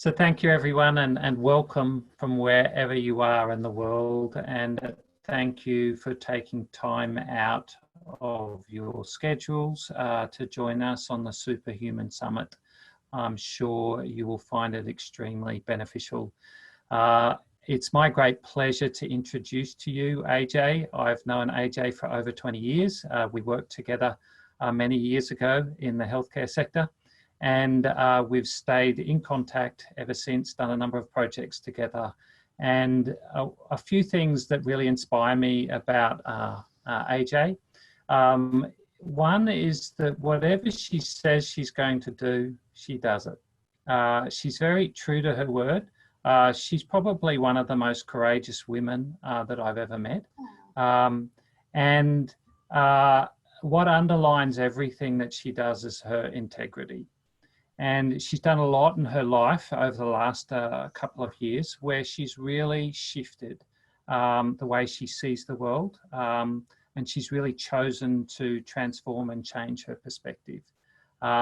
So thank you everyone, and welcome from wherever you are in the world, and thank you for taking time out of your schedules to join us on the Superhuman Summit. I'm sure you will find it extremely beneficial. It's my great pleasure to introduce to you AJ. I've known AJ for over 20 years. We worked together many years ago in the healthcare sector. And we've stayed in contact ever since, done a number of projects together. And a few things that really inspire me about AJ. One is that whatever she says she's going to do, she does it. She's very true to her word. She's probably one of the most courageous women that I've ever met. What underlines everything that she does is her integrity. And she's done a lot in her life over the last couple of years where she's really shifted the way she sees the world. And she's really chosen to transform and change her perspective.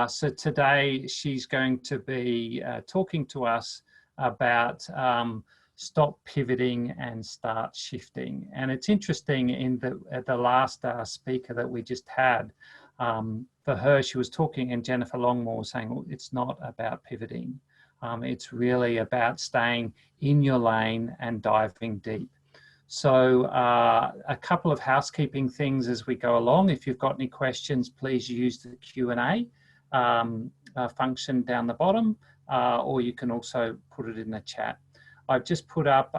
So today she's going to be talking to us about stop pivoting and start shifting. And it's interesting in the last speaker that we just had, for her, she was talking, and Jennifer Longmore was saying, well, it's not about pivoting. It's really about staying in your lane and diving deep. So a couple of housekeeping things as we go along. If you've got any questions, please use the Q&A function down the bottom, or you can also put it in the chat. I've just put up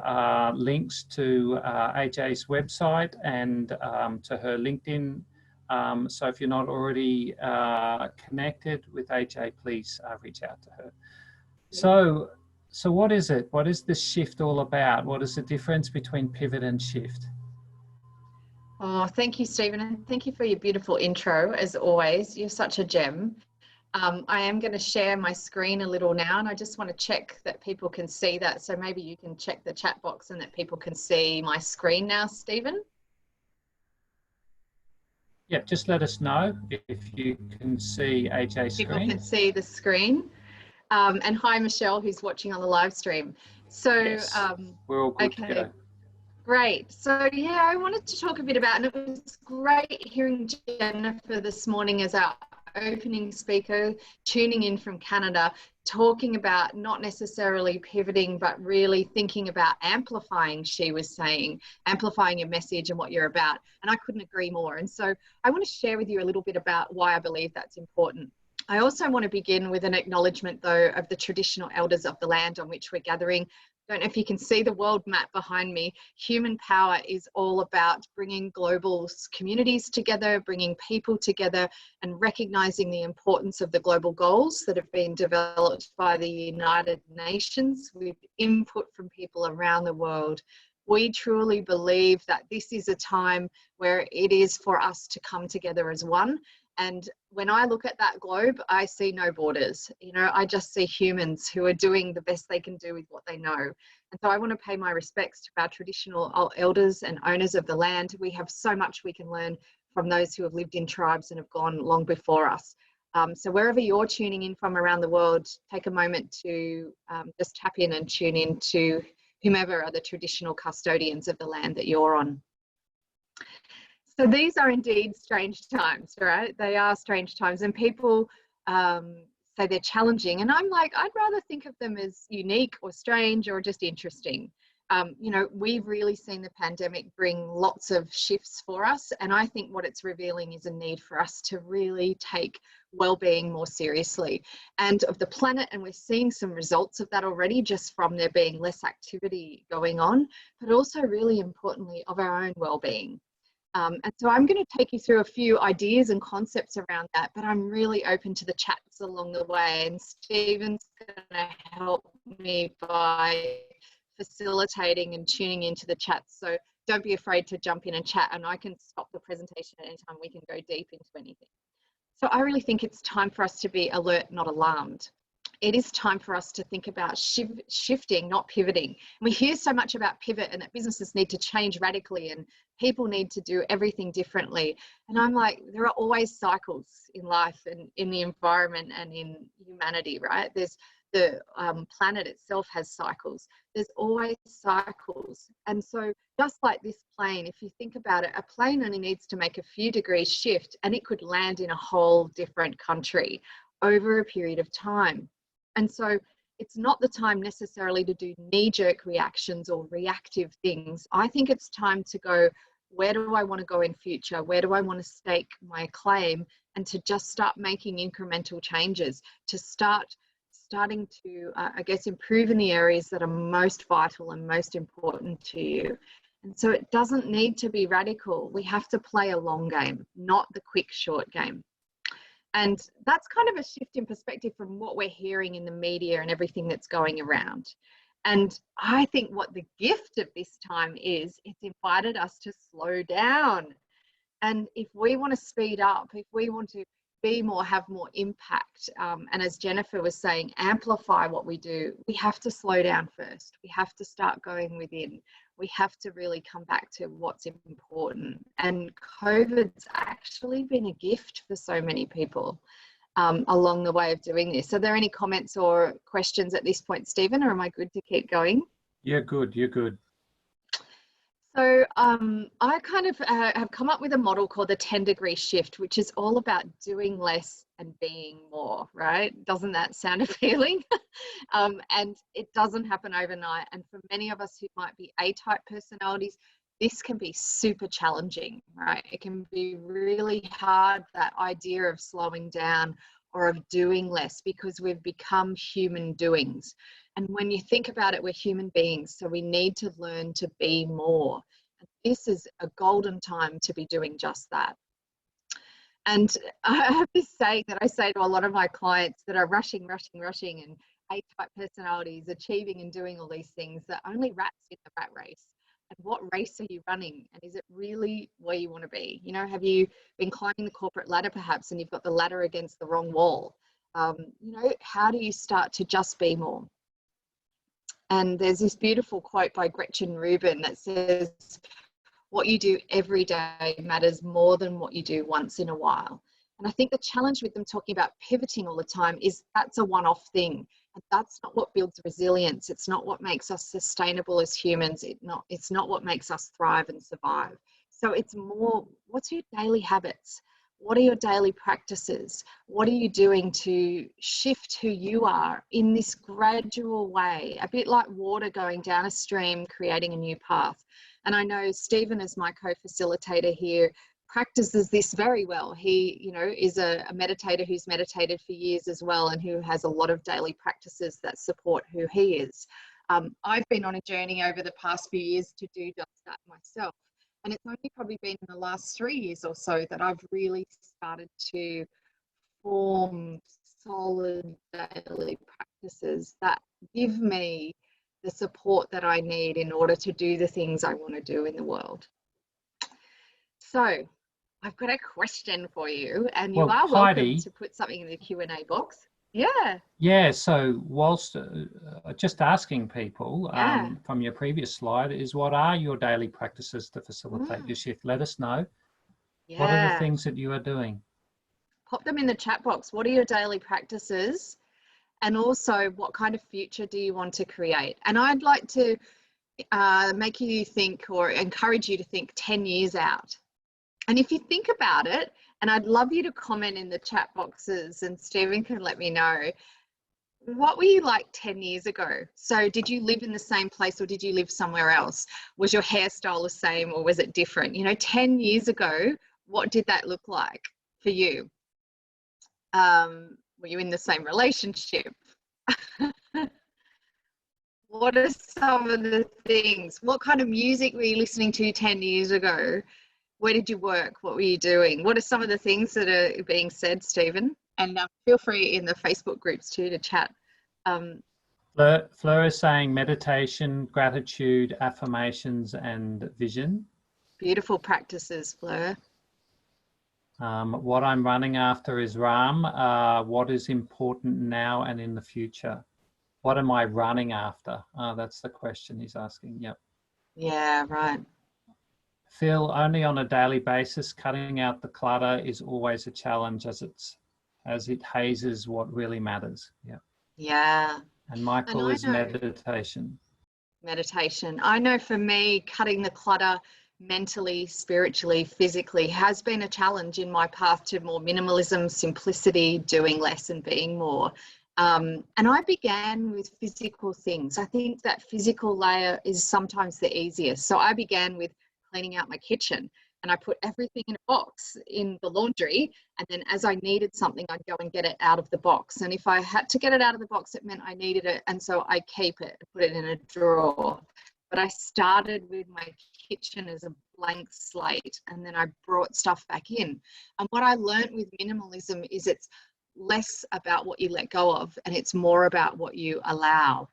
links to AJ's website and to her LinkedIn. So if you're not already connected with AJ, please reach out to her. So what is it? What is this shift all about? What is the difference between pivot and shift? Oh, thank you, Stephen, and thank you for your beautiful intro, as always. You're such a gem. I am going to share my screen a little now, and I just want to check that people can see that. So maybe you can check the chat box and that people can see my screen now, Stephen. Yeah, just let us know if you can see AJ's screen. People can see the screen. And hi, Michelle, who's watching on the live stream. So, yes, we're all good to go. Great. So, yeah, I wanted to talk a bit about, and it was great hearing Jennifer this morning as our opening speaker, tuning in from Canada, talking about not necessarily pivoting, but really thinking about amplifying, she was saying, amplifying your message and what you're about. And I couldn't agree more. And so I want to share with you a little bit about why I believe that's important. I also want to begin with an acknowledgement, though, of the traditional elders of the land on which we're gathering. I don't know if you can see the world map behind me. Human power is all about bringing global communities together, bringing people together, and recognizing the importance of the global goals that have been developed by the United Nations with input from people around the world. We truly believe that this is a time where it is for us to come together as one. And when I look at that globe, I see no borders. You know, I just see humans who are doing the best they can do with what they know. And so I want to pay my respects to our traditional elders and owners of the land. We have so much we can learn from those who have lived in tribes and have gone long before us. So wherever you're tuning in from around the world, take a moment to just tap in and tune in to whomever are the traditional custodians of the land that you're on. So these are indeed strange times, right? They are strange times, and people say they're challenging. And I'm like, I'd rather think of them as unique or strange or just interesting. You know, we've really seen the pandemic bring lots of shifts for us. And I think what it's revealing is a need for us to really take well-being more seriously and of the planet. And we're seeing some results of that already, just from there being less activity going on, but also really importantly of our own well-being. And so I'm going to take you through a few ideas and concepts around that, but I'm really open to the chats along the way. And Stephen's going to help me by facilitating and tuning into the chats. So don't be afraid to jump in and chat, and I can stop the presentation at any time. We can go deep into anything. So I really think it's time for us to be alert, not alarmed. It is time for us to think about shifting, not pivoting. We hear so much about pivot and that businesses need to change radically and people need to do everything differently. And I'm like, there are always cycles in life and in the environment and in humanity, right? There's the planet itself has cycles. There's always cycles. And so just like this plane, if you think about it, a plane only needs to make a few degrees shift and it could land in a whole different country over a period of time. And so it's not the time necessarily to do knee-jerk reactions or reactive things. I think it's time to go, where do I want to go in future? Where do I want to stake my claim? And to just start making incremental changes, to starting to, I guess, improve in the areas that are most vital and most important to you. And so it doesn't need to be radical. We have to play a long game, not the quick, short game. And that's kind of a shift in perspective from what we're hearing in the media and everything that's going around. And I think what the gift of this time is, it's invited us to slow down. And if we want to speed up, if we want to be more, have more impact, and as Jennifer was saying, amplify what we do, we have to slow down first. We have to start going within. We have to really come back to what's important. And COVID's actually been a gift for so many people along the way of doing this. Are there any comments or questions at this point, Stephen, or am I good to keep going? You're good, you're good. So I kind of have come up with a model called the 10-degree shift, which is all about doing less and being more, right? Doesn't that sound appealing? And it doesn't happen overnight. And for many of us who might be A-type personalities, this can be super challenging, right? It can be really hard, that idea of slowing down or of doing less, because we've become human doings. And when you think about it, we're human beings, so we need to learn to be more. And this is a golden time to be doing just that. And I have this saying that I say to a lot of my clients that are rushing, and A-type personalities, achieving and doing all these things, that only rats in the rat race. And what race are you running? And is it really where you want to be? You know, have you been climbing the corporate ladder perhaps, and you've got the ladder against the wrong wall? You know, how do you start to just be more? And there's this beautiful quote by Gretchen Rubin that says, what you do every day matters more than what you do once in a while. And I think the challenge with them talking about pivoting all the time is that's a one-off thing. And that's not what builds resilience. It's not what makes us sustainable as humans. It's not what makes us thrive and survive. So it's more, what's your daily habits? What are your daily practices? What are you doing to shift who you are in this gradual way, a bit like water going down a stream, creating a new path? And I know Stephen, as my co-facilitator here, practices this very well. He, you know, is a meditator who's meditated for years as well, and who has a lot of daily practices that support who he is. I've been on a journey over the past few years to do just that myself. And it's only probably been in the last 3 years or so that I've really started to form solid daily practices that give me the support that I need in order to do the things I want to do in the world. So I've got a question for you, and you are welcome Heidi, to put something in the Q&A box. Yeah. Yeah, so whilst just asking people from your previous slide is, what are your daily practices to facilitate your shift? Let us know. Yeah. What are the things that you are doing? Pop them in the chat box. What are your daily practices? And also, what kind of future do you want to create? And I'd like to make you think, or encourage you to think 10 years out. And if you think about it, and I'd love you to comment in the chat boxes, and Stephen can let me know, what were you like 10 years ago? So did you live in the same place, or did you live somewhere else? Was your hairstyle the same, or was it different? You know, 10 years ago, what did that look like for you? Were you in the same relationship? What are some of the things? What kind of music were you listening to 10 years ago? Where did you work? What were you doing? What are some of the things that are being said, Stephen? And feel free in the Facebook groups too to chat. Fleur is saying meditation, gratitude, affirmations, and vision. Beautiful practices, Fleur. What I'm running after is Ram. What is important now and in the future? What am I running after? That's the question he's asking. Yep. Yeah, right. Phil, only on a daily basis, cutting out the clutter is always a challenge, as it hazes what really matters. Yeah. Yeah. And And Michael I is know meditation. meditation. I know for me, cutting the clutter mentally, spiritually, physically has been a challenge in my path to more minimalism, simplicity, doing less and being more. And I began with physical things. I think that physical layer is sometimes the easiest. So I began with cleaning out my kitchen, and I put everything in a box in the laundry. And then as I needed something, I'd go and get it out of the box. And if I had to get it out of the box, it meant I needed it. And so I keep it, put it in a drawer. But I started with my kitchen as a blank slate, and then I brought stuff back in. And what I learned with minimalism is it's less about what you let go of, and it's more about what you allow,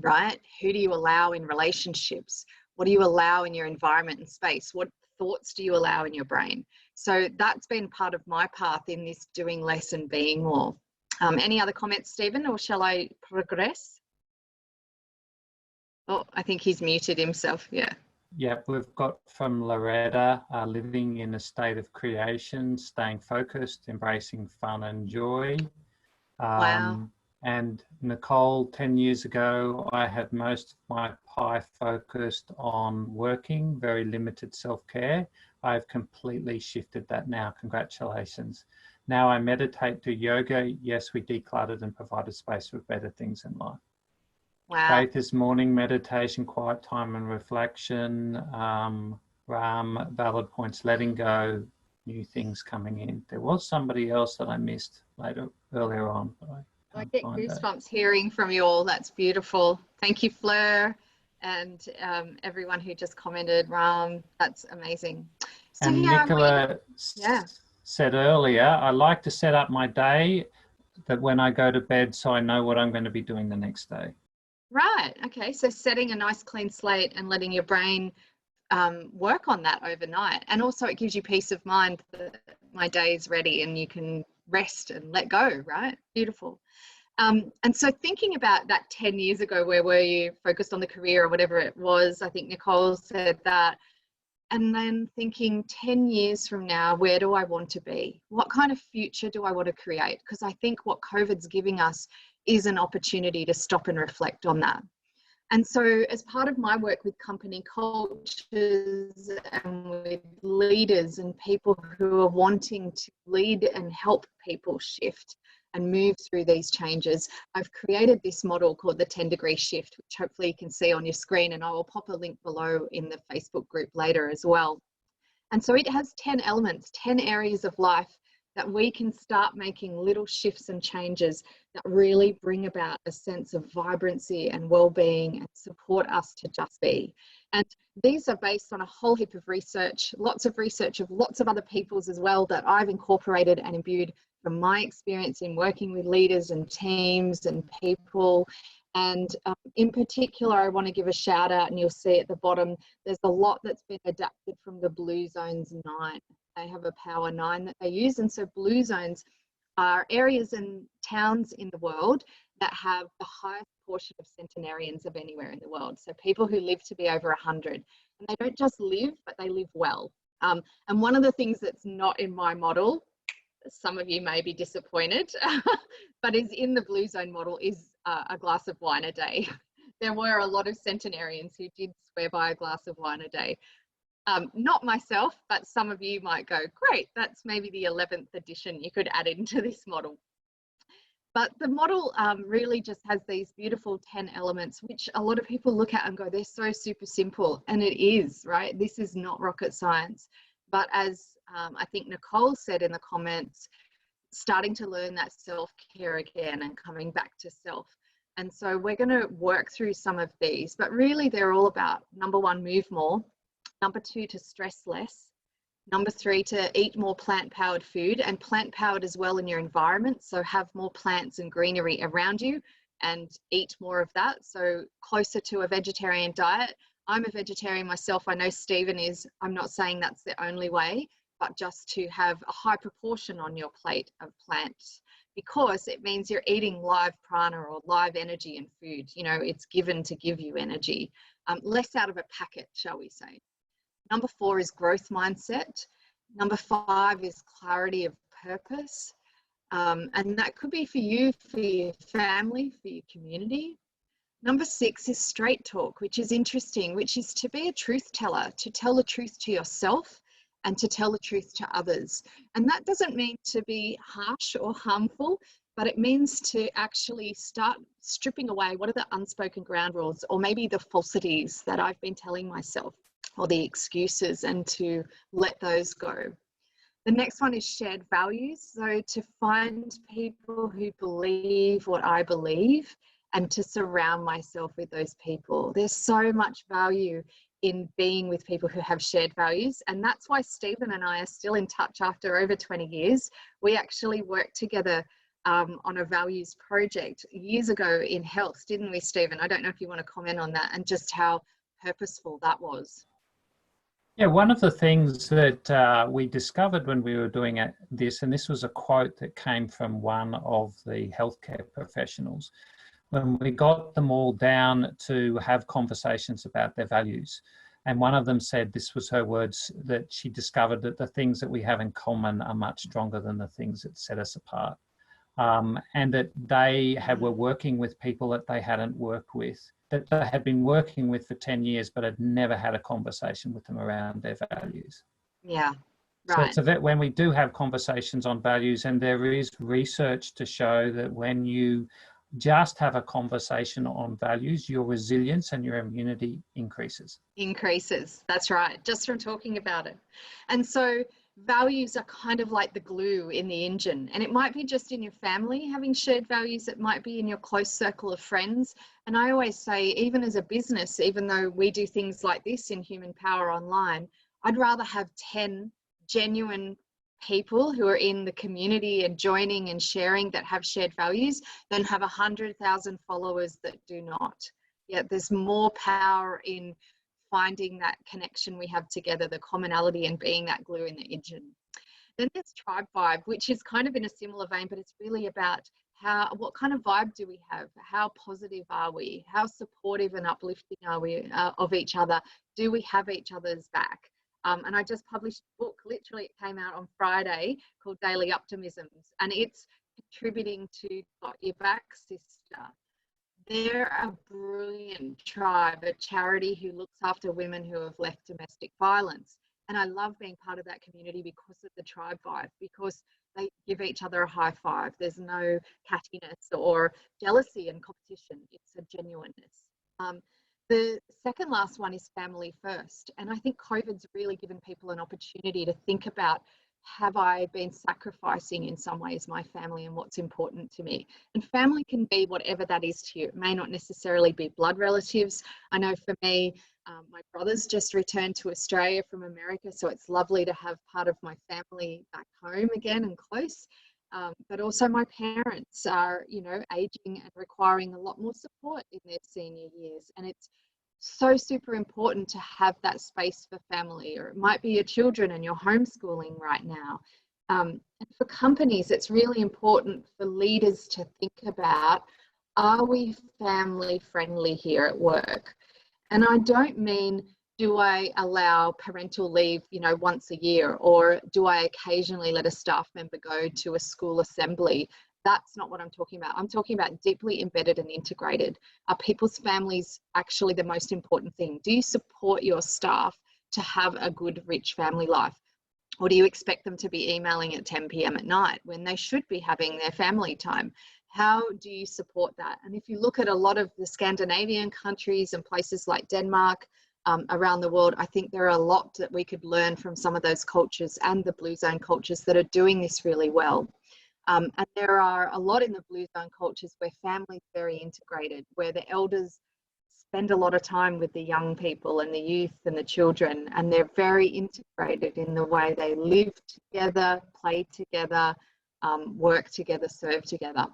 right? Who do you allow in relationships? What do you allow in your environment and space? What thoughts do you allow in your brain? So that's been part of my path in this doing less and being more. Any other comments, Stephen, or shall I progress? Oh, I think he's muted himself. Yeah. Yeah, we've got from Loretta, living in a state of creation, staying focused, embracing fun and joy. Wow. And Nicole, 10 years ago, I had most of my pie focused on working, very limited self-care. I've completely shifted that now. Congratulations. Now I meditate, do yoga. Yes, we decluttered and provided space for better things in life. Wow. Faith is morning meditation, quiet time and reflection. Ram, valid points, letting go, new things coming in. There was somebody else that I missed earlier on, but I I can't get find that. goosebumps hearing from you all. That's beautiful. Thank you, Fleur, and everyone who just commented. Ram, that's amazing. So And yeah, Nicola said earlier, I like to set up my day that when I go to bed so I know what I'm going to be doing the next day. right. Okay. So setting a nice clean slate and letting your brain work on that overnight. And also it gives you peace of mind that my day is ready and you can rest and let go, right? Beautiful. And so thinking about that 10 years ago, where were you focused on the career or whatever it was? I think Nicole said that. And then thinking 10 years from now, where do I want to be? What kind of future do I want to create? Because I think what COVID's giving us is an opportunity to stop and reflect on that. And so as part of my work with company cultures and with leaders and people who are wanting to lead and help people shift and move through these changes, I've created this model called the 10-degree shift, which hopefully you can see on your screen, and I will pop a link below in the Facebook group later as well. And so it has 10 elements, 10 areas of life that we can start making little shifts and changes that really bring about a sense of vibrancy and well-being and support us to just be. And these are based on a whole heap of research, lots of research of lots of other people's as well that I've incorporated and imbued from my experience in working with leaders and teams and people. And in particular, I want to give a shout out, and you'll see at the bottom, there's a lot that's been adapted from the Blue Zones 9. They have a Power 9 that they use. And so Blue Zones are areas and towns in the world that have the highest portion of centenarians of anywhere in the world. So people who live to be over 100. And they don't just live, but they live well. And one of the things that's not in my model, some of you may be disappointed, but is in the Blue Zone model is a glass of wine a day. There were a lot of centenarians who did swear by a glass of wine a day. Not myself, but some of you might go, great, that's maybe the 11th edition you could add into this model. But the model really just has these beautiful 10 elements, which a lot of people look at and go, they're so super simple. And it is, right? This is not rocket science. But as I think Nicole said in the comments, starting to learn that self-care again and coming back to self. And so we're going to work through some of these, but really they're all about, number one, move more. Number two, to stress less. Number three, to eat more plant-powered food, and plant-powered as well in your environment. So have more plants and greenery around you and eat more of that. So closer to a vegetarian diet. I'm a vegetarian myself. I know Stephen is. I'm not saying that's the only way, but just to have a high proportion on your plate of plants, because it means you're eating live prana or live energy and food. You know, it's given to give you energy, less out of a packet, shall we say. Number four is growth mindset. Number five is clarity of purpose. And that could be for you, for your family, for your community. Number 6 is straight talk, which is interesting, which is to be a truth teller, to tell the truth to yourself and to tell the truth to others. And that doesn't mean to be harsh or harmful, but it means to actually start stripping away what are the unspoken ground rules, or maybe the falsities that I've been telling myself, or the excuses, and to let those go. The next one is shared values. So to find people who believe what I believe and to surround myself with those people. There's so much value in being with people who have shared values. And that's why Stephen and I are still in touch after over 20 years. We actually worked together on a values project years ago in health, didn't we, Stephen? I don't know if you want to comment on that and just how purposeful that was. Yeah, one of the things that we discovered when we were doing this, and this was a quote that came from one of the healthcare professionals, when we got them all down to have conversations about their values. And one of them said, this was her words, that she discovered that the things that we have in common are much stronger than the things that set us apart. And that they were working with people that they hadn't worked with, that they had been working with for 10 years, but had never had a conversation with them around their values. Yeah, right. So when we do have conversations on values, and there is research to show that when you just have a conversation on values, your resilience and your immunity increases. That's right, just from talking about it. And so values are kind of like the glue in the engine, and it might be just in your family having shared values, it might be in your close circle of friends. And I always say, even as a business, even though we do things like this in Human Power Online, I'd rather have 10 genuine people who are in the community and joining and sharing that have shared values than have 100,000 followers that do not. Yeah, there's more power in finding that connection we have together, the commonality, and being that glue in the engine. Then there's tribe vibe, which is kind of in a similar vein, but it's really about what kind of vibe do we have? How positive are we? How supportive and uplifting are we of each other? Do we have each other's back? And I just published a book, literally it came out on Friday, called Daily Optimisms, and it's contributing to Got Your Back, Sister. They're a brilliant tribe, a charity who looks after women who have left domestic violence. And I love being part of that community because of the tribe vibe, because they give each other a high five. There's no cattiness or jealousy and competition. It's a genuineness. The second last one is family first. And I think COVID's really given people an opportunity to think about, have I been sacrificing in some ways my family and what's important to me? And family can be whatever that is to you. It may not necessarily be blood relatives. I know for me, my brother's just returned to Australia from America, so it's lovely to have part of my family back home again and close. But also my parents are, aging and requiring a lot more support in their senior years. And it's so super important to have that space for family, or it might be your children and you're homeschooling right now. And for companies, it's really important for leaders to think about, are we family friendly here at work? And I don't mean, do I allow parental leave, once a year, or do I occasionally let a staff member go to a school assembly? That's not what I'm talking about. I'm talking about deeply embedded and integrated. Are people's families actually the most important thing? Do you support your staff to have a good, rich family life? Or do you expect them to be emailing at 10 p.m. at night when they should be having their family time? How do you support that? And if you look at a lot of the Scandinavian countries and places like Denmark, around the world, I think there are a lot that we could learn from some of those cultures and the Blue Zone cultures that are doing this really well. And there are a lot in the Blue Zone cultures where family's very integrated, where the elders spend a lot of time with the young people and the youth and the children, and they're very integrated in the way they live together, play together, work together, serve together.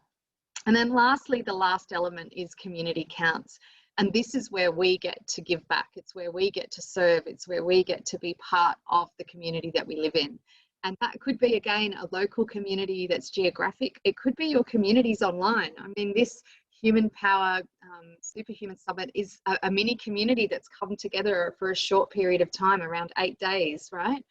And then lastly, the last element is community counts. And this is where we get to give back. It's where we get to serve. It's where we get to be part of the community that we live in. And that could be, again, a local community that's geographic. It could be your communities online. I mean, this Human Power SuperHuman Summit is a mini community that's come together for a short period of time, around 8 days, right?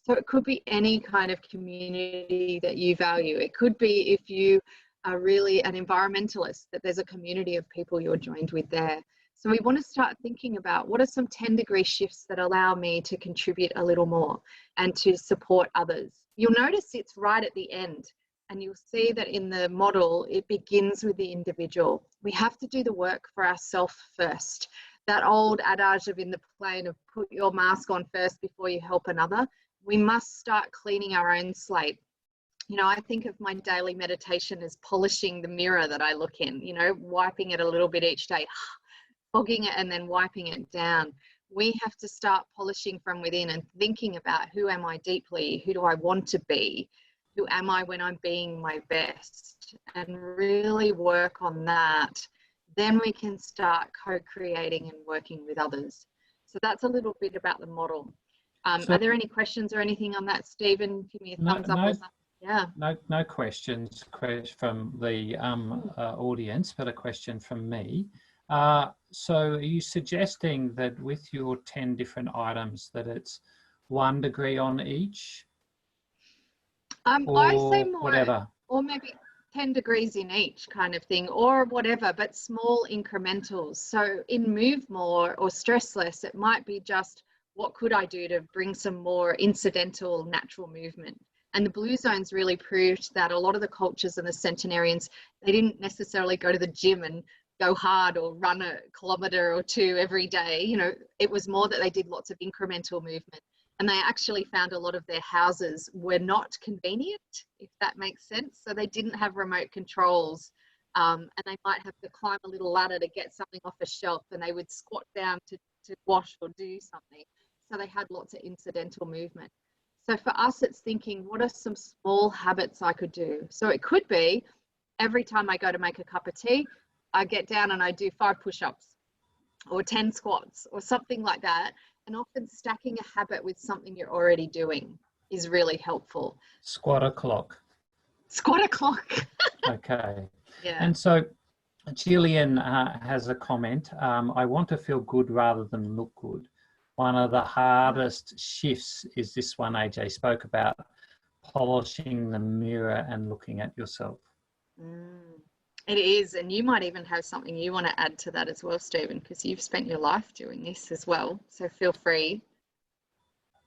So it could be any kind of community that you value. It could be, if you are really an environmentalist, that there's a community of people you're joined with there. So we want to start thinking about, what are some 10-degree shifts that allow me to contribute a little more and to support others? You'll notice it's right at the end, and you'll see that in the model, it begins with the individual. We have to do the work for ourselves first. That old adage of in the plane of put your mask on first before you help another. We must start cleaning our own slate. You know, I think of my daily meditation as polishing the mirror that I look in, you know, wiping it a little bit each day, fogging it and then wiping it down. We have to start polishing from within and thinking about, who am I deeply? Who do I want to be? Who am I when I'm being my best? And really work on that. Then we can start co-creating and working with others. So that's a little bit about the model. Are there any questions or anything on that, Stephen? Give me a thumbs up or something. Yeah. No questions from the audience, but a question from me. So are you suggesting that with your 10 different items that it's 1 degree on each? Or I say more, whatever. Or maybe 10 degrees in each kind of thing, or whatever, but small incrementals. So in move more or stress less, it might be just, what could I do to bring some more incidental natural movement? And the blue zones really proved that a lot of the cultures and the centenarians, they didn't necessarily go to the gym and go hard or run a kilometre or 2 every day. You know, it was more that they did lots of incremental movement. And they actually found a lot of their houses were not convenient, if that makes sense. So they didn't have remote controls, and they might have to climb a little ladder to get something off a shelf, and they would squat down to wash or do something. So they had lots of incidental movement. So for us, it's thinking, what are some small habits I could do? So it could be, every time I go to make a cup of tea, I get down and I do 5 push-ups or 10 squats or something like that. And often stacking a habit with something you're already doing is really helpful. Squat o'clock. Squat o'clock. Okay. Yeah. And so Gillian has a comment. I want to feel good rather than look good. One of the hardest shifts is this one AJ spoke about, polishing the mirror and looking at yourself. It is, and you might even have something you want to add to that as well, Stephen, because you've spent your life doing this as well, so feel free.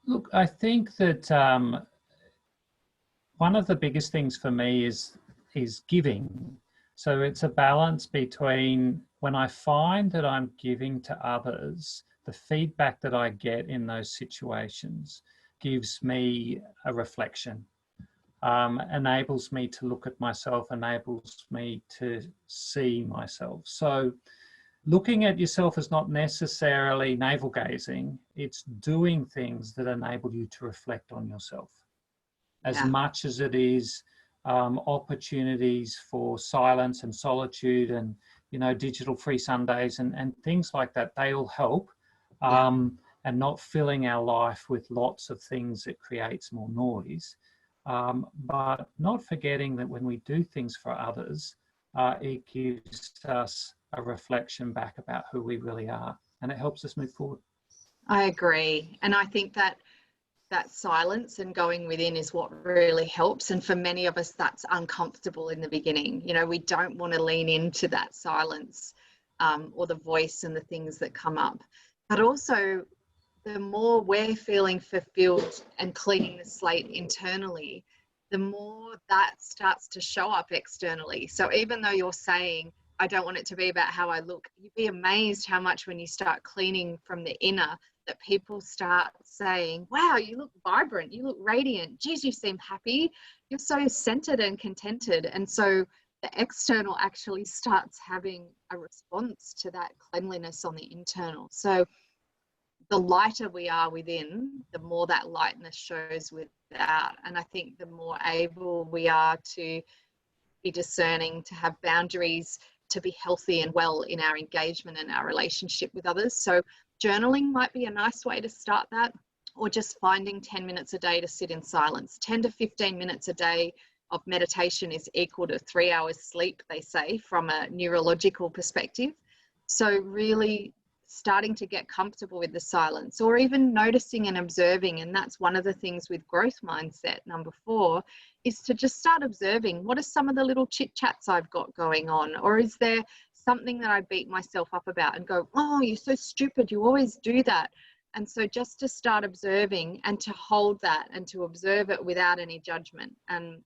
Look, I think that one of the biggest things for me is giving. So it's a balance between, when I find that I'm giving to others, the feedback that I get in those situations gives me a reflection. Enables me to look at myself, enables me to see myself. So looking at yourself is not necessarily navel gazing, it's doing things that enable you to reflect on yourself. As much as it is opportunities for silence and solitude and, you know, digital free Sundays and things like that, they all help. And not filling our life with lots of things that creates more noise. But not forgetting that when we do things for others, it gives us a reflection back about who we really are, and it helps us move forward. I agree. And I think that silence and going within is what really helps. And for many of us, that's uncomfortable in the beginning. You know, we don't want to lean into that silence or the voice and the things that come up. But also, the more we're feeling fulfilled and cleaning the slate internally, the more that starts to show up externally. So even though you're saying, I don't want it to be about how I look, you'd be amazed how much when you start cleaning from the inner, that people start saying, wow, you look vibrant, you look radiant, geez, you seem happy, you're so centered and contented. And so the external actually starts having a response to that cleanliness on the internal. So the lighter we are within, the more that lightness shows without. And I think the more able we are to be discerning, to have boundaries, to be healthy and well in our engagement and our relationship with others. So journaling might be a nice way to start that, or just finding 10 minutes a day to sit in silence. 10 to 15 minutes a day of meditation is equal to 3 hours sleep, they say, from a neurological perspective. So really starting to get comfortable with the silence, or even noticing and observing. And that's one of the things with growth mindset, number 4, is to just start observing, what are some of the little chit chats I've got going on? Or is there something that I beat myself up about and go, oh, you're so stupid, you always do that. And so just to start observing and to hold that and to observe it without any judgment. And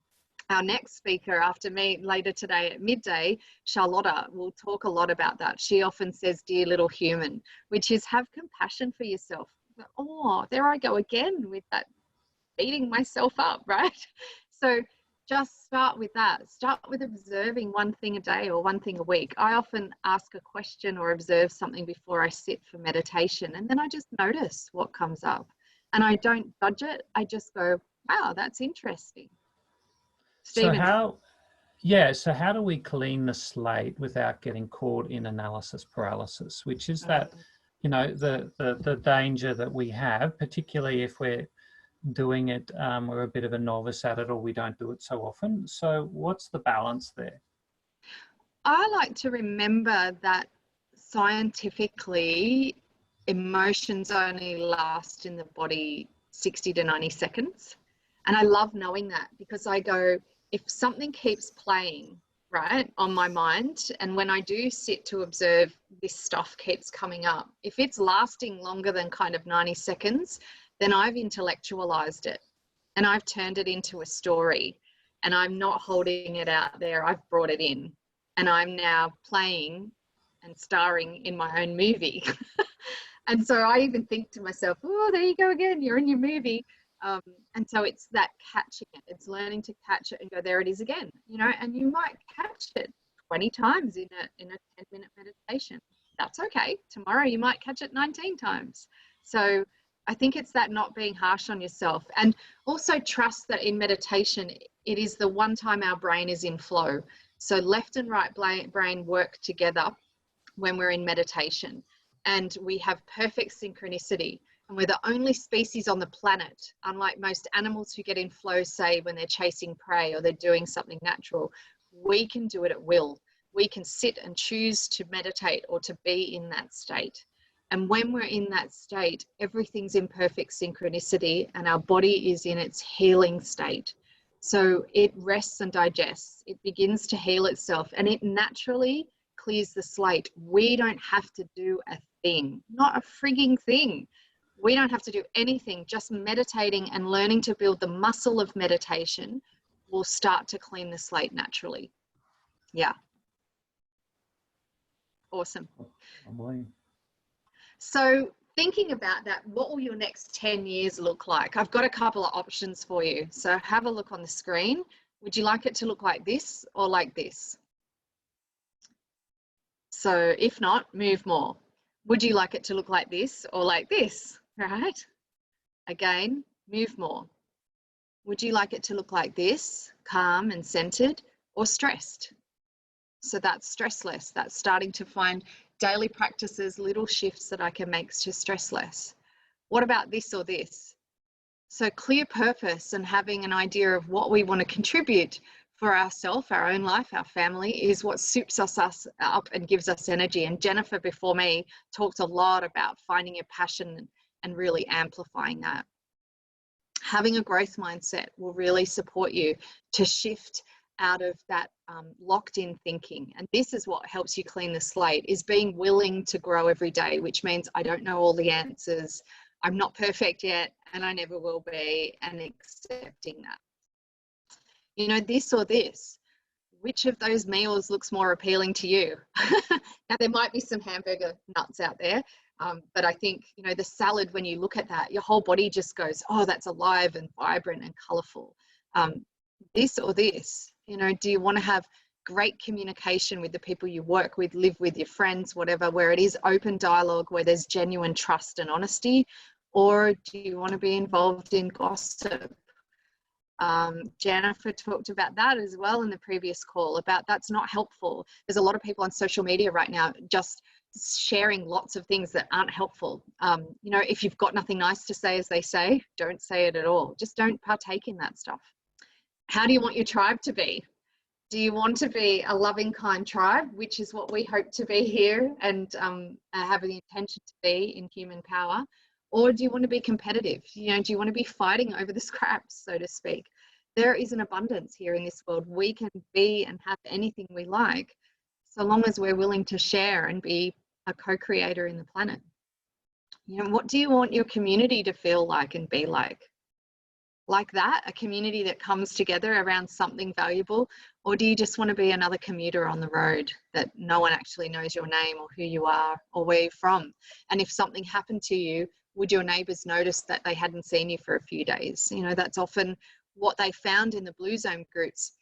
our next speaker after me later today at midday, Charlotta, will talk a lot about that. She often says, dear little human, which is have compassion for yourself. Oh, there I go again with that beating myself up, right? So just start with that. Start with observing one thing a day or one thing a week. I often ask a question or observe something before I sit for meditation, and then I just notice what comes up. And I don't judge it. I just go, wow, that's interesting. Stephen. So how do we clean the slate without getting caught in analysis paralysis, which is that, you know, the danger that we have, particularly if we're doing it, we're a bit of a novice at it, or we don't do it so often. So what's the balance there? I like to remember that scientifically, emotions only last in the body 60 to 90 seconds. And I love knowing that, because I go, if something keeps playing, right, on my mind, and when I do sit to observe, this stuff keeps coming up. If it's lasting longer than kind of 90 seconds, then I've intellectualized it and I've turned it into a story, and I'm not holding it out there. I've brought it in, and I'm now playing and starring in my own movie. And so I even think to myself, oh, there you go again, you're in your movie. And so it's that catching it. It's learning to catch it and go, there it is again, you know, and you might catch it 20 times in a 10-minute meditation. That's okay. Tomorrow you might catch it 19 times. So I think it's that not being harsh on yourself, and also trust that in meditation, it is the one time our brain is in flow. So left and right brain work together when we're in meditation, and we have perfect synchronicity. And we're the only species on the planet, unlike most animals who get in flow, say when they're chasing prey or they're doing something natural, we can do it at will. We can sit and choose to meditate or to be in that state. And when we're in that state, everything's in perfect synchronicity and our body is in its healing state. So it rests and digests. It begins to heal itself, and it naturally clears the slate. We don't have to do a thing, not a frigging thing. We don't have to do anything. Just meditating and learning to build the muscle of meditation will start to clean the slate naturally. Yeah. Awesome. So thinking about that, what will your next 10 years look like? I've got a couple of options for you. So have a look on the screen. Would you like it to look like this or like this? So if not, move more. Would you like it to look like this or like this? Right? Again, move more. Would you like it to look like this, calm and centered, or stressed? So that's stressless. That's starting to find daily practices, little shifts that I can make to stress less. What about this or this? So clear purpose and having an idea of what we want to contribute for ourselves, our own life, our family, is what soups us up and gives us energy. And Jennifer before me talked a lot about finding your passion and really amplifying that. Having a growth mindset will really support you to shift out of that locked in thinking. And this is what helps you clean the slate, is being willing to grow every day, which means I don't know all the answers. I'm not perfect yet, and I never will be, and accepting that. You know, this or this, which of those meals looks more appealing to you? Now, there might be some hamburger nuts out there, but I think, you know, the salad, when you look at that, your whole body just goes, oh, that's alive and vibrant and colorful. This or this, you know, do you want to have great communication with the people you work with, live with, your friends, whatever, where it is open dialogue, where there's genuine trust and honesty? Or do you want to be involved in gossip? Jennifer talked about that as well in the previous call, about that's not helpful. There's a lot of people on social media right now just sharing lots of things that aren't helpful. You know, if you've got nothing nice to say, as they say, don't say it at all. Just don't partake in that stuff. How do you want your tribe to be? Do you want to be a loving, kind tribe, which is what we hope to be here and have the intention to be in human power? Or do you want to be competitive? You know, do you want to be fighting over the scraps, so to speak? There is an abundance here in this world. We can be and have anything we like, so long as we're willing to share and be a co-creator in the planet. You know, what do you want your community to feel like and be like? Like that, a community that comes together around something valuable? Or do you just want to be another commuter on the road that no one actually knows your name or who you are or where you're from? And if something happened to you, would your neighbours notice that they hadn't seen you for a few days? You know, that's often what they found in the Blue Zone groups,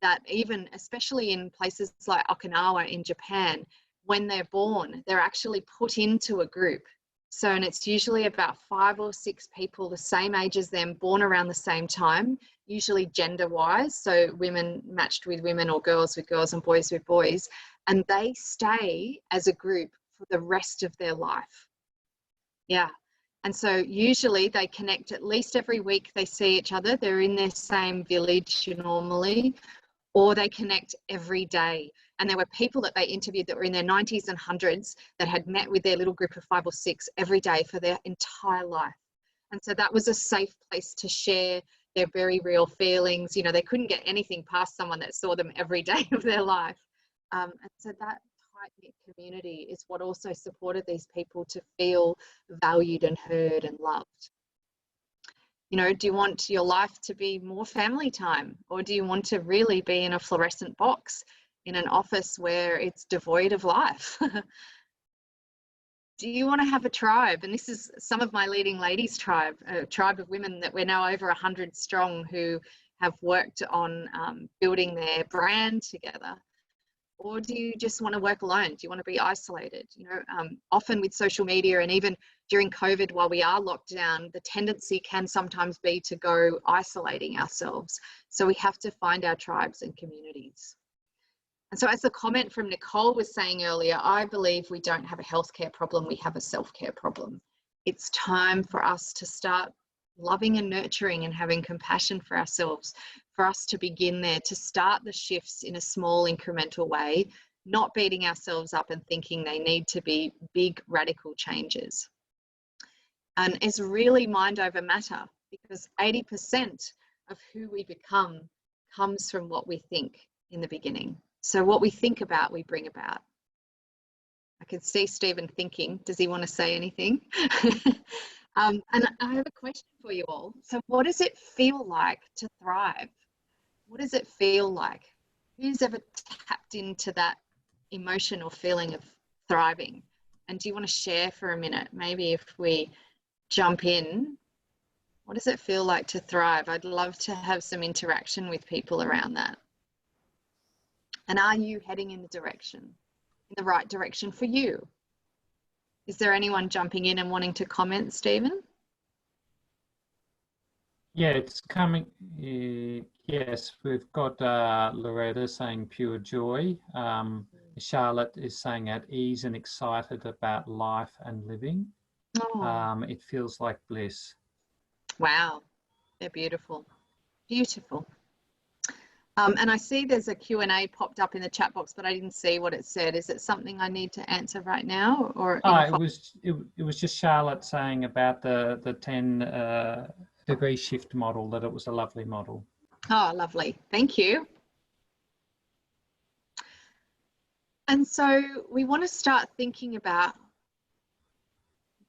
that even, especially in places like Okinawa in Japan, when they're born, they're actually put into a group. So, and it's usually about 5 or 6 people the same age as them, born around the same time, usually gender-wise, so women matched with women or girls with girls and boys with boys, and they stay as a group for the rest of their life. Yeah. And so usually they connect at least every week, they see each other, they're in their same village normally, or they connect every day. And there were people that they interviewed that were in their 90s and 100s that had met with their little group of 5 or 6 every day for their entire life. And so that was a safe place to share their very real feelings. You know, they couldn't get anything past someone that saw them every day of their life. And so that tight-knit community is what also supported these people to feel valued and heard and loved. You know, do you want your life to be more family time, or do you want to really be in a fluorescent box in an office where it's devoid of life? Do you want to have a tribe? And this is some of my leading ladies tribe, a tribe of women that we're now over 100 strong who have worked on building their brand together. Or do you just want to work alone? Do you want to be isolated? You know, often with social media and even during COVID, while we are locked down, the tendency can sometimes be to go isolating ourselves. So we have to find our tribes and communities. And so as the comment from Nicole was saying earlier, I believe we don't have a healthcare problem, we have a self-care problem. It's time for us to start loving and nurturing and having compassion for ourselves, for us to begin there, to start the shifts in a small incremental way, not beating ourselves up and thinking they need to be big radical changes. And it's really mind over matter, because 80% of who we become comes from what we think in the beginning. So what we think about, we bring about. I can see Stephen thinking. Does he want to say anything? And I have a question for you all. So what does it feel like to thrive? What does it feel like? Who's ever tapped into that emotion or feeling of thriving? And do you want to share for a minute? Maybe if we jump in, what does it feel like to thrive? I'd love to have some interaction with people around that. And are you heading in the right direction for you? Is there anyone jumping in and wanting to comment, Stephen? Yeah, it's coming. Yes, we've got Loretta saying pure joy. Charlotte is saying at ease and excited about life and living. Oh. It feels like bliss. Wow, they're beautiful. Beautiful. And I see there's a Q&A popped up in the chat box, but I didn't see what it said. Is it something I need to answer right now? Or it was just Charlotte saying about the 10 degree shift model, that it was a lovely model. Oh, lovely. Thank you. And so we want to start thinking about,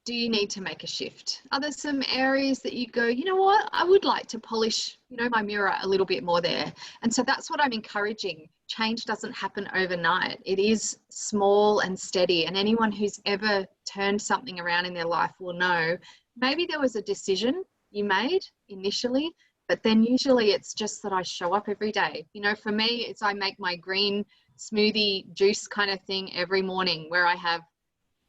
do you need to make a shift? Are there some areas that you go, you know what, I would like to polish, you know, my mirror a little bit more there? And so that's what I'm encouraging. Change doesn't happen overnight. It is small and steady. And anyone who's ever turned something around in their life will know maybe there was a decision you made initially, but then usually it's just that I show up every day. You know, for me, it's I make my green smoothie juice kind of thing every morning, where I have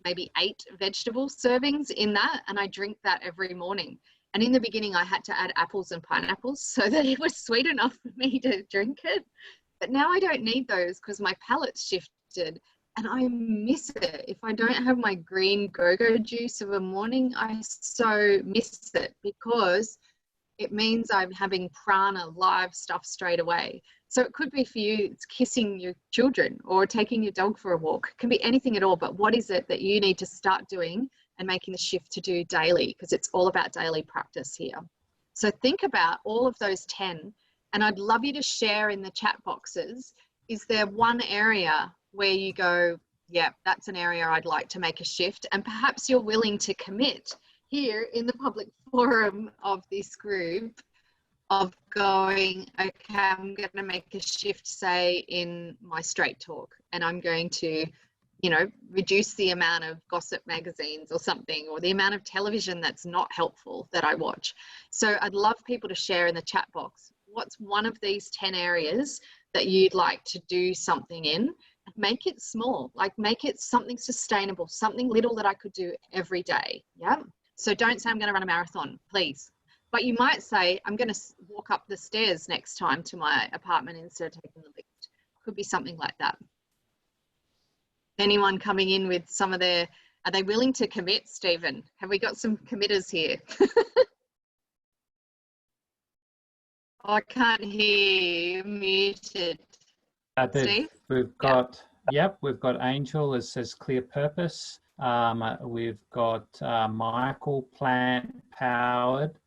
maybe 8 vegetable servings in that, and I drink that every morning. And in the beginning, I had to add apples and pineapples so that it was sweet enough for me to drink it. But now I don't need those because my palate's shifted, and I miss it. If I don't have my green go-go juice of a morning, I so miss it, because it means I'm having prana, live stuff straight away. So it could be for you, it's kissing your children or taking your dog for a walk. It can be anything at all, but what is it that you need to start doing and making the shift to do daily? Because it's all about daily practice here. So think about all of those 10, and I'd love you to share in the chat boxes. Is there one area where you go, yeah, that's an area I'd like to make a shift, and perhaps you're willing to commit here in the public forum of this group of going, okay, I'm going to make a shift, say, in my straight talk, and I'm going to, you know, reduce the amount of gossip magazines or something, or the amount of television that's not helpful that I watch. So I'd love people to share in the chat box, what's one of these 10 areas that you'd like to do something in? Make it small, like make it something sustainable, something little that I could do every day. Yeah. So don't say I'm going to run a marathon, please. But you might say, I'm going to walk up the stairs next time to my apartment instead of taking the lift. Could be something like that. Anyone coming in with some of their, are they willing to commit, Stephen? Have we got some committers here? Oh, I can't hear you, muted. Steve? We've got, yep, we've got Angel, it says clear purpose. We've got Michael, plant powered,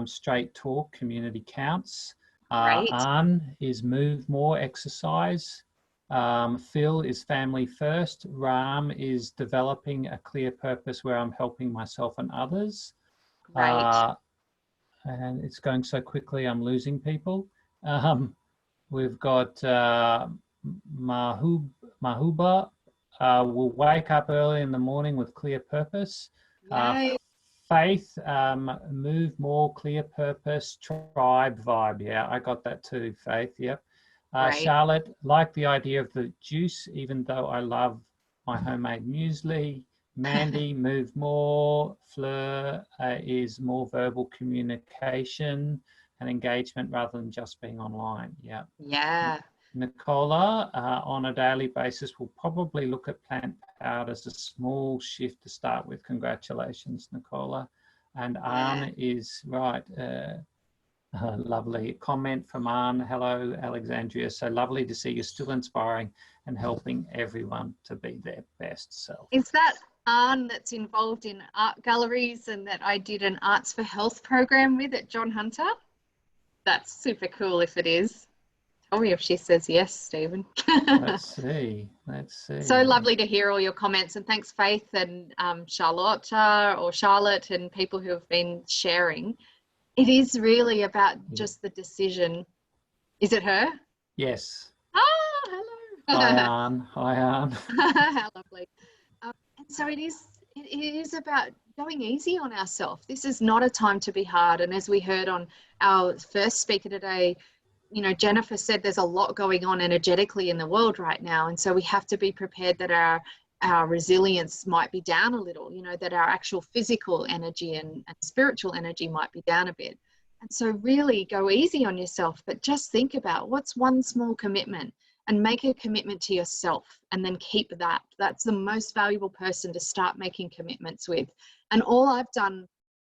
straight talk, community counts. Anne is move more, exercise. Phil is family first. Ram is developing a clear purpose where I'm helping myself and others. Great. And it's going so quickly, I'm losing people. We've got Mahuba, will wake up early in the morning with clear purpose. Faith, move more, clear purpose, tribe vibe. Yeah, I got that too, Faith. Yep. Charlotte, like the idea of the juice, even though I love my homemade muesli. Mandy, move more. Fleur is more verbal communication and engagement rather than just being online. Yeah. Yeah. Nicola, on a daily basis, will probably look at plant powered as a small shift to start with. Congratulations, Nicola. And Anne is right. Lovely comment from Anne. Hello, Alexandria. So lovely to see you still inspiring and helping everyone to be their best self. Is that Anne that's involved in art galleries and that I did an Arts for Health program with at John Hunter? That's super cool if it is. Tell me if she says yes, Stephen. Let's see. So lovely to hear all your comments, and thanks Faith and Charlotte and people who have been sharing. It is really about just the decision. Is it her? Yes. Oh, hello. Hi, Anne. Hi, Anne. How lovely. And so it is about going easy on ourselves. This is not a time to be hard. And as we heard on our first speaker today, you know, Jennifer said there's a lot going on energetically in the world right now. And so we have to be prepared that our resilience might be down a little, you know, that our actual physical energy and spiritual energy might be down a bit. And so really go easy on yourself, but just think about what's one small commitment and make a commitment to yourself and then keep that. That's the most valuable person to start making commitments with. And all I've done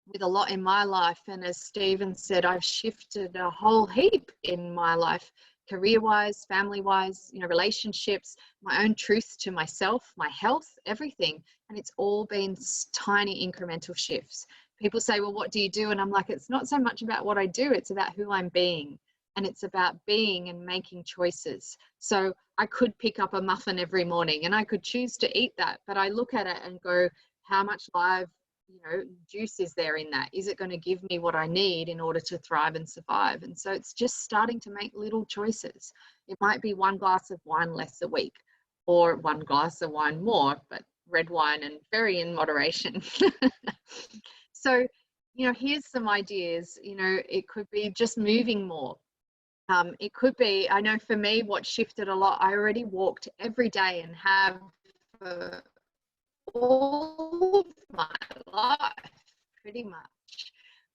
with a lot in my life, and as Stephen said, I've shifted a whole heap in my life, career-wise, family-wise, you know, relationships, my own truth to myself, my health, everything. And it's all been tiny incremental shifts. People say, well, what do you do? And I'm like, it's not so much about what I do, it's about who I'm being. And it's about being and making choices. So I could pick up a muffin every morning and I could choose to eat that, but I look at it and go, how much live, you know, juice is there in that? Is it going to give me what I need in order to thrive and survive? And so it's just starting to make little choices. It might be one glass of wine less a week, or one glass of wine more, but red wine and very in moderation. So, you know, here's some ideas. You know, it could be just moving more. It could be, I know for me, what shifted a lot, I already walked every day and have for all of my life, pretty much.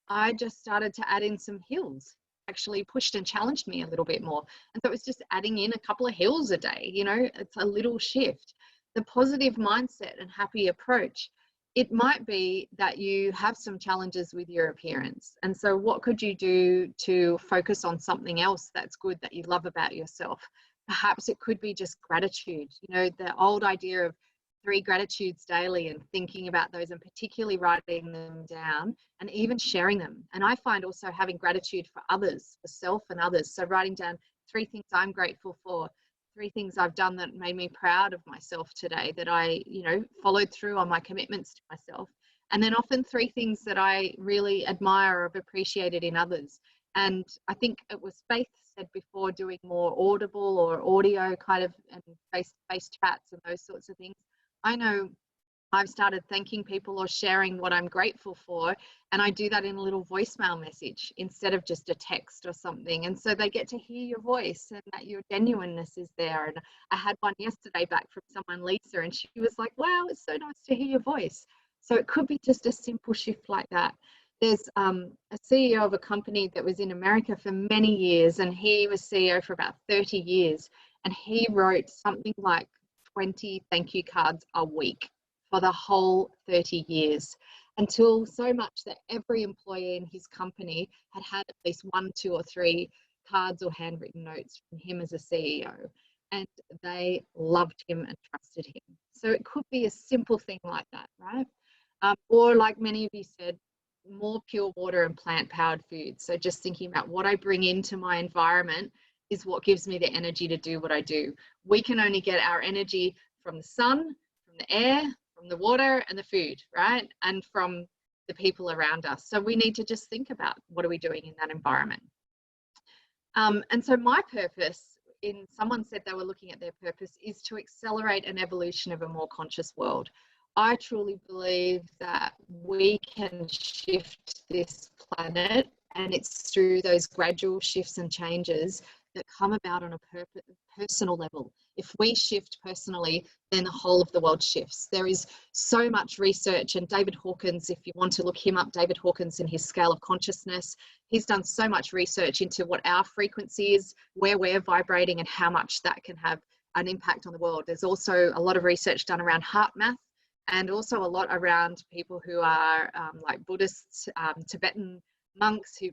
I just started to add in some hills, actually pushed and challenged me a little bit more. And so it was just adding in a couple of hills a day, you know, it's a little shift. The positive mindset and happy approach it might be that you have some challenges with your appearance. And so what could you do to focus on something else that's good that you love about yourself? Perhaps it could be just gratitude, you know, the old idea of 3 gratitudes daily and thinking about those and particularly writing them down and even sharing them. And I find also having gratitude for others, for self and others. So writing down 3 things I'm grateful for, 3 things I've done that made me proud of myself today, that I, you know, followed through on my commitments to myself. And then often 3 things that I really admire or have appreciated in others. And I think it was Faith said before, doing more audible or audio kind of and face-to-face chats and those sorts of things. I know I've started thanking people or sharing what I'm grateful for, and I do that in a little voicemail message instead of just a text or something. And so they get to hear your voice and that your genuineness is there. And I had one yesterday back from someone, Lisa, and she was like, wow, it's so nice to hear your voice. So it could be just a simple shift like that. There's a CEO of a company that was in America for many years, and he was CEO for about 30 years, and he wrote something like 20 thank you cards a week for the whole 30 years, until so much that every employee in his company had had at least 1, 2, or 3 cards or handwritten notes from him as a CEO, and they loved him and trusted him. So it could be a simple thing like that, right? Or like many of you said, more pure water and plant-powered food. So just thinking about what I bring into my environment is what gives me the energy to do what I do. We can only get our energy from the sun, from the air, from the water and the food, right? And from the people around us. So we need to just think about what are we doing in that environment. And so my purpose, someone said they were looking at their purpose, is to accelerate an evolution of a more conscious world. I truly believe that we can shift this planet, and it's through those gradual shifts and changes that come about on a personal level. If we shift personally, then the whole of the world shifts. There is so much research, and David Hawkins, if you want to look him up, David Hawkins and his scale of consciousness, he's done so much research into what our frequency is, where we're vibrating, and how much that can have an impact on the world. There's also a lot of research done around heart math, and also a lot around people who are like Buddhists, Tibetan monks who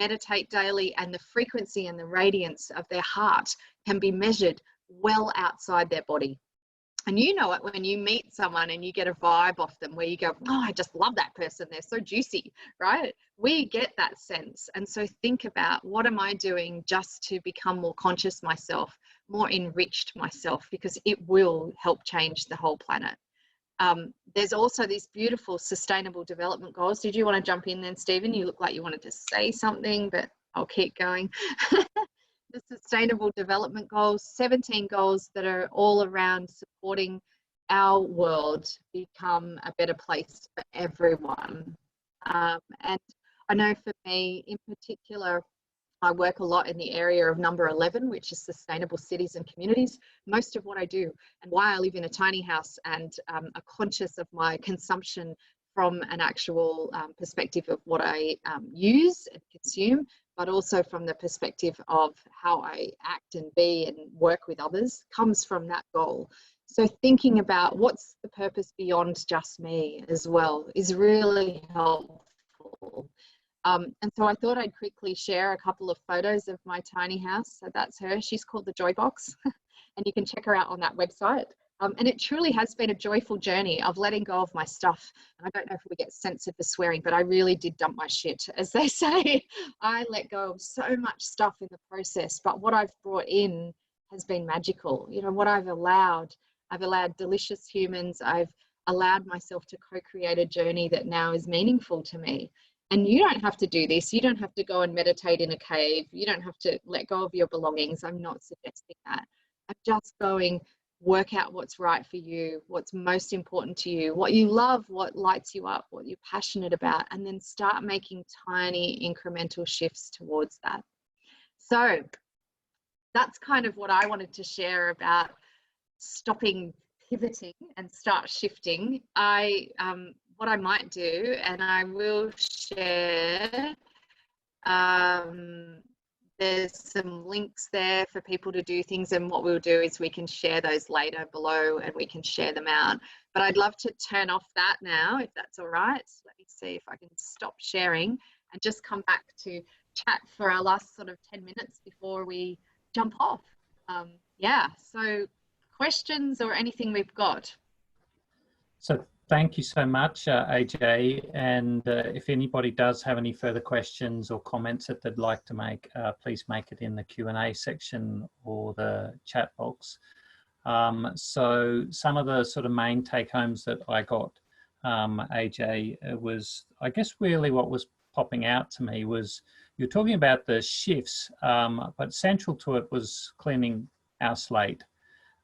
meditate daily, and the frequency and the radiance of their heart can be measured well outside their body. And you know it when you meet someone and you get a vibe off them where you go, oh, I just love that person, they're so juicy, right? We get that sense. And so think about, what am I doing just to become more conscious myself, more enriched myself, because it will help change the whole planet. There's also these beautiful sustainable development goals. Did you want to jump in then, Stephen? You look like you wanted to say something, but I'll keep going. The sustainable development goals, 17 goals that are all around supporting our world become a better place for everyone. And I know for me in particular, I work a lot in the area of number 11, which is sustainable cities and communities. Most of what I do, and why I live in a tiny house and are conscious of my consumption from an actual perspective of what I use and consume, but also from the perspective of how I act and be and work with others, comes from that goal. So thinking about what's the purpose beyond just me as well is really helpful. And so I thought I'd quickly share a couple of photos of my tiny house. So that's her. She's called the Joy Box, and you can check her out on that website. And it truly has been a joyful journey of letting go of my stuff. And I don't know if we get censored for swearing, but I really did dump my shit, as they say. I let go of so much stuff in the process, but what I've brought in has been magical. You know, what I've allowed delicious humans. I've allowed myself to co-create a journey that now is meaningful to me. And you don't have to do this. You don't have to go and meditate in a cave. You don't have to let go of your belongings. I'm not suggesting that. I'm just going, work out what's right for you, what's most important to you, what you love, what lights you up, what you're passionate about, and then start making tiny incremental shifts towards that. So that's kind of what I wanted to share about stopping pivoting and start shifting. What I might do, and I will share, there's some links there for people to do things, and what we'll do is we can share those later below and we can share them out. But I'd love to turn off that now, if that's all right. Let me see if I can stop sharing and just come back to chat for our last sort of 10 minutes before we jump off. Yeah, so questions or anything we've got? So thank you so much, AJ. And if anybody does have any further questions or comments that they'd like to make, please make it in the Q&A section or the chat box. So some of the sort of main take-homes that I got, AJ, was, I guess really what was popping out to me was, you're talking about the shifts, but central to it was cleaning our slate.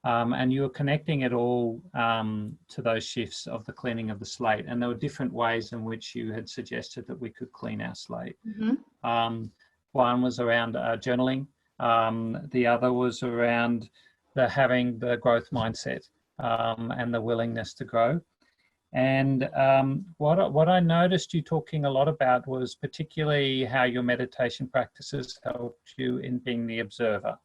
And you were connecting it all to those shifts of the cleaning of the slate. And there were different ways in which you had suggested that we could clean our slate. Mm-hmm. One was around journaling. The other was around having the growth mindset and the willingness to grow. And what I noticed you talking a lot about was particularly how your meditation practices helped you in being the observer.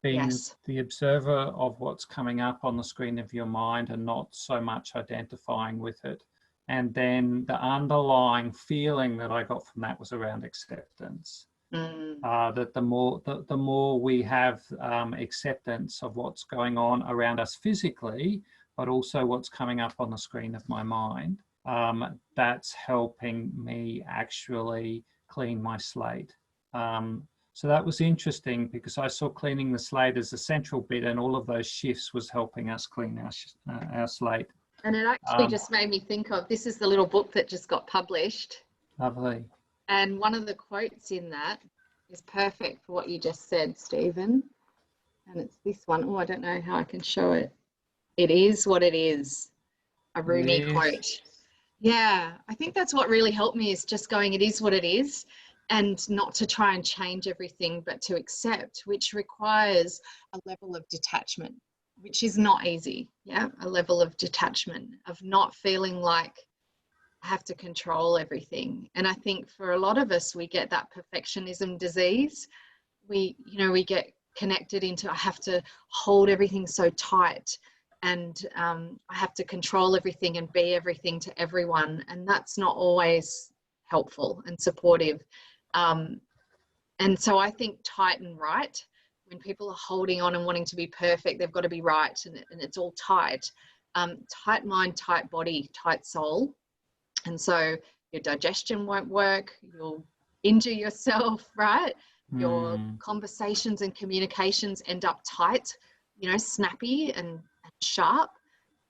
Being yes. the observer of what's coming up on the screen of your mind and not so much identifying with it. And then the underlying feeling that I got from that was around acceptance. That the more we have acceptance of what's going on around us physically, but also what's coming up on the screen of my mind, that's helping me actually clean my slate. So that was interesting because I saw cleaning the slate as a central bit, and all of those shifts was helping us clean our slate. And it actually just made me think of, this is the little book that just got published. Lovely. And one of the quotes in that is perfect for what you just said, Stephen. And it's this one. Oh, I don't know how I can show it. It is what it is. A Rumi quote. Yeah, I think that's what really helped me, is just going, it is what it is. And not to try and change everything, but to accept, which requires a level of detachment, which is not easy. Yeah, a level of detachment, of not feeling like I have to control everything. And I think for a lot of us, we get that perfectionism disease. We get connected into, I have to hold everything so tight, and I have to control everything and be everything to everyone. And that's not always helpful and supportive. And so I think tight and right, when people are holding on and wanting to be perfect, they've got to be right, and it's all tight. Tight mind, tight body, tight soul. And so your digestion won't work, you'll injure yourself, right? Your conversations and communications end up tight, snappy and sharp.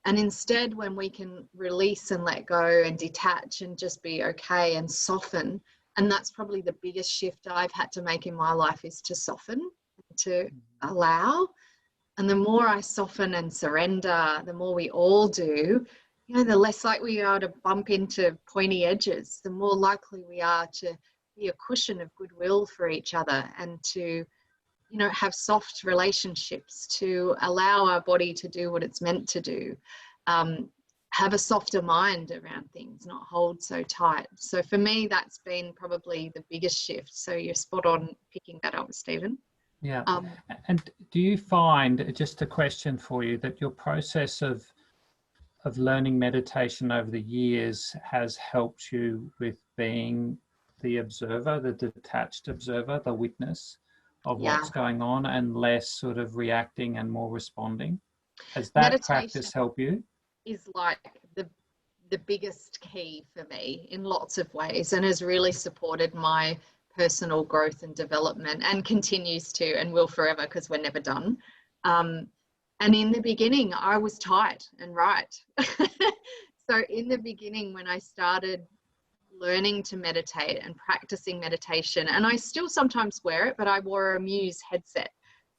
And instead, when we can release and let go and detach and just be okay and soften, and that's probably the biggest shift I've had to make in my life, is to soften, to allow. And the more I soften and surrender, the more we all do, the less likely we are to bump into pointy edges, the more likely we are to be a cushion of goodwill for each other, and to, have soft relationships, to allow our body to do what it's meant to do. Have a softer mind around things, not hold so tight. So for me, that's been probably the biggest shift. So you're spot on picking that up, Stephen. Yeah. And do you find, just a question for you, that your process of learning meditation over the years has helped you with being the observer, the detached observer, the witness of what's going on, and less sort of reacting and more responding? Has that meditation practice help you? Is like the biggest key for me in lots of ways, and has really supported my personal growth and development, and continues to, and will forever, because we're never done. And in the beginning, I was tight and right. So in the beginning, when I started learning to meditate and practicing meditation, and I still sometimes wear it, but I wore a Muse headset.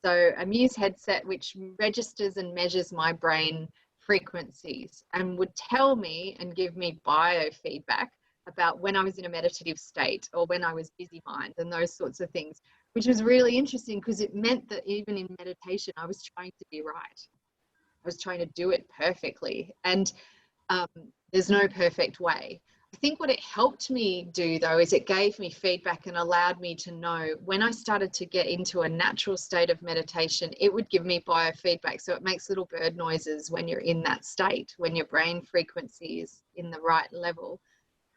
So a Muse headset which registers and measures my brain frequencies, and would tell me and give me biofeedback about when I was in a meditative state or when I was busy mind, and those sorts of things, which was really interesting, because it meant that even in meditation, I was trying to be right. I was trying to do it perfectly. And there's no perfect way. I think what it helped me do though is it gave me feedback and allowed me to know when I started to get into a natural state of meditation, it would give me biofeedback. So it makes little bird noises when you're in that state, when your brain frequency is in the right level.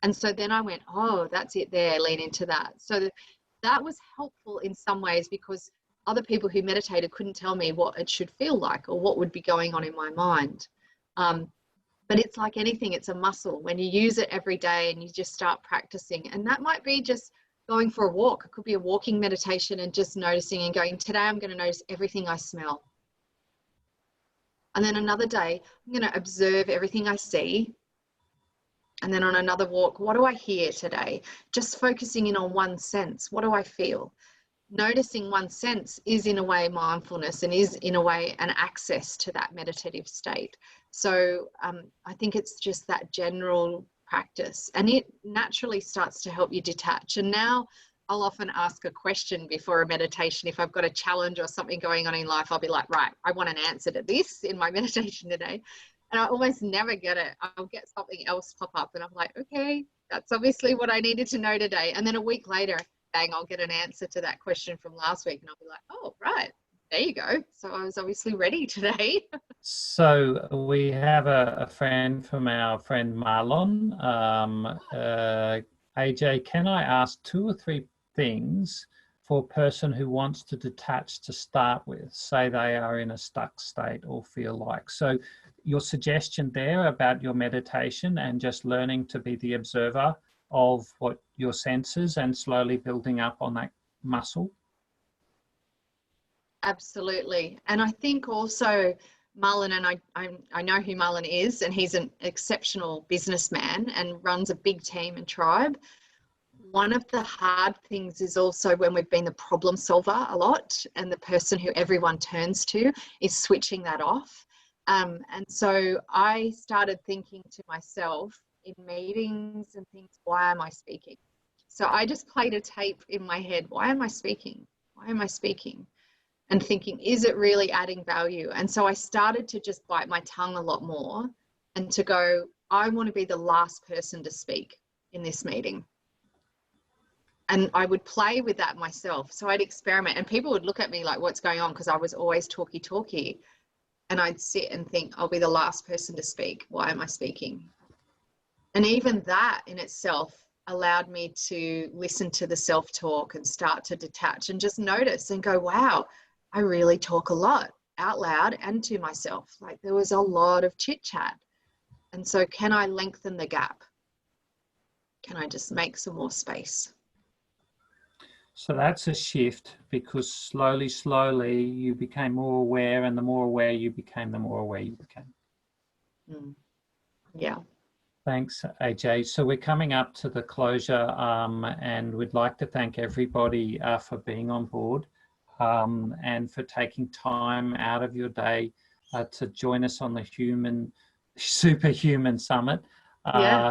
And so then I went, oh, that's it there, lean into that. So that was helpful in some ways because other people who meditated couldn't tell me what it should feel like or what would be going on in my mind. But it's like anything, it's a muscle. When you use it every day and you just start practicing, and that might be just going for a walk. It could be a walking meditation and just noticing and going, today I'm going to notice everything I smell. And then another day, I'm going to observe everything I see. And then on another walk, what do I hear today? Just focusing in on one sense. What do I feel? Noticing one sense is in a way mindfulness and is in a way an access to that meditative state. So I think it's just that general practice, and it naturally starts to help you detach. And now I'll often ask a question before a meditation. If I've got a challenge or something going on in life, I'll be like, right, I want an answer to this in my meditation today. And I almost never get it. I'll get something else pop up and I'm like, okay, that's obviously what I needed to know today. And then a week later, bang, I'll get an answer to that question from last week and I'll be like, oh, right, there you go. So I was obviously ready today. So we have a friend from our friend Marlon. AJ, can I ask 2 or 3 things for a person who wants to detach to start with, say they are in a stuck state or feel like? So your suggestion there about your meditation and just learning to be the observer of what your senses and slowly building up on that muscle? Absolutely. And I think also Marlon, and I know who Marlon is, and he's an exceptional businessman and runs a big team and tribe. One of the hard things is also when we've been the problem solver a lot and the person who everyone turns to is switching that off. And so I started thinking to myself in meetings and things, why am I speaking? So I just played a tape in my head. Why am I speaking? Why am I speaking? And thinking, is it really adding value? And so I started to just bite my tongue a lot more and to go, I want to be the last person to speak in this meeting. And I would play with that myself. So I'd experiment and people would look at me like, what's going on? Because I was always talky. And I'd sit and think, I'll be the last person to speak. Why am I speaking? And even that in itself allowed me to listen to the self-talk and start to detach and just notice and go, wow, I really talk a lot out loud and to myself. Like there was a lot of chit chat. And so can I lengthen the gap? Can I just make some more space? So that's a shift, because slowly you became more aware, and the more aware you became, the more aware you became. Yeah. Thanks, AJ. So we're coming up to the closure, and we'd like to thank everybody for being on board and for taking time out of your day to join us on the SuperHuman Summit.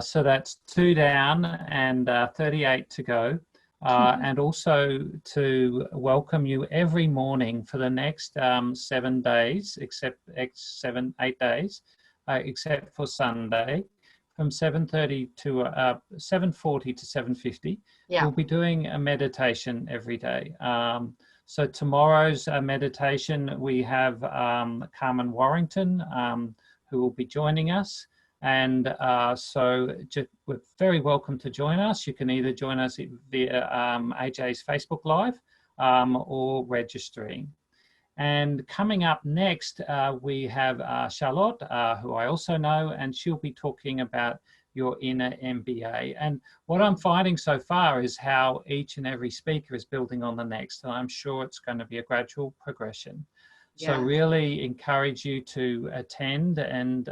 So that's 2 down and 38 to go. And also to welcome you every morning for the next 7 days, except 8 days, except for Sunday, from 7:30 to 7:40 to 7:50. We'll be doing a meditation every day. So tomorrow's meditation, we have Carmen Warrington, who will be joining us. And so we're very welcome to join us. You can either join us via AJ's Facebook Live or registering. And coming up next, we have Charlotte, who I also know, and she'll be talking about your inner MBA. And what I'm finding so far is how each and every speaker is building on the next. And I'm sure it's going to be a gradual progression. So really encourage you to attend and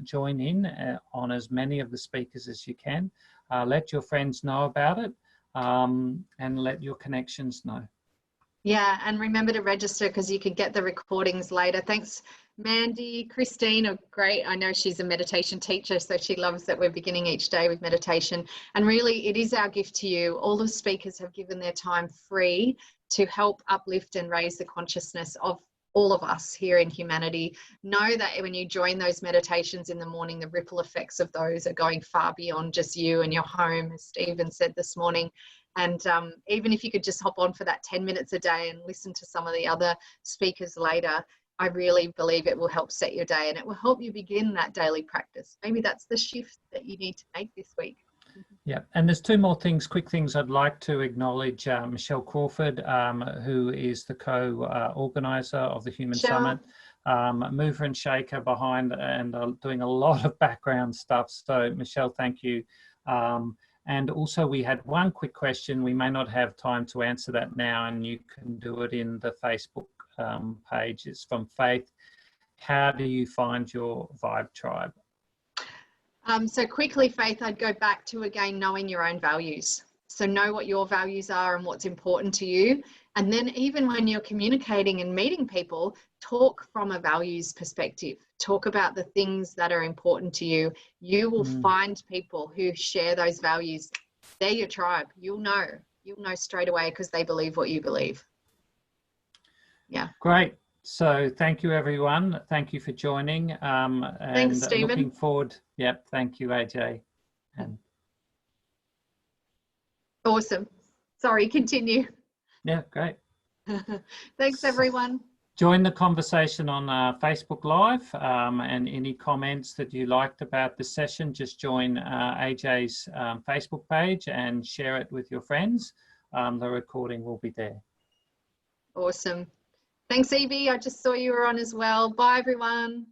join in on as many of the speakers as you can. Let your friends know about it and let your connections know. Yeah, and remember to register because you can get the recordings later. Thanks, Mandy. Christine are great. I know she's a meditation teacher, so she loves that we're beginning each day with meditation. And really, it is our gift to you. All the speakers have given their time free to help uplift and raise the consciousness of all of us here in humanity. Know that when you join those meditations in the morning, the ripple effects of those are going far beyond just you and your home, as Stephen said this morning. And even if you could just hop on for that 10 minutes a day and listen to some of the other speakers later, I really believe it will help set your day, and it will help you begin that daily practice. Maybe that's the shift that you need to make this week. Yeah, and there's two more things, quick things I'd like to acknowledge. Michelle Crawford, who is the co-organizer of the Human Summit, mover and shaker behind and doing a lot of background stuff. So Michelle, thank you. And also we had one quick question. We may not have time to answer that now, and you can do it in the Facebook page. It's from Faith. How do you find your Vibe Tribe? So quickly, Faith, I'd go back to, again, knowing your own values. So know what your values are and what's important to you. And then even when you're communicating and meeting people, talk from a values perspective. Talk about the things that are important to you. You will find people who share those values. They're your tribe. You'll know straight away because they believe what you believe. Yeah. Great. So thank you, everyone. Thank you for joining. And thanks, Stephen. Looking forward. Yep. Thank you, AJ. And awesome. Sorry, continue. Yeah, great. Thanks, everyone. Join the conversation on Facebook Live, and any comments that you liked about this session, just join AJ's Facebook page and share it with your friends. The recording will be there. Awesome. Thanks, Evie. I just saw you were on as well. Bye, everyone.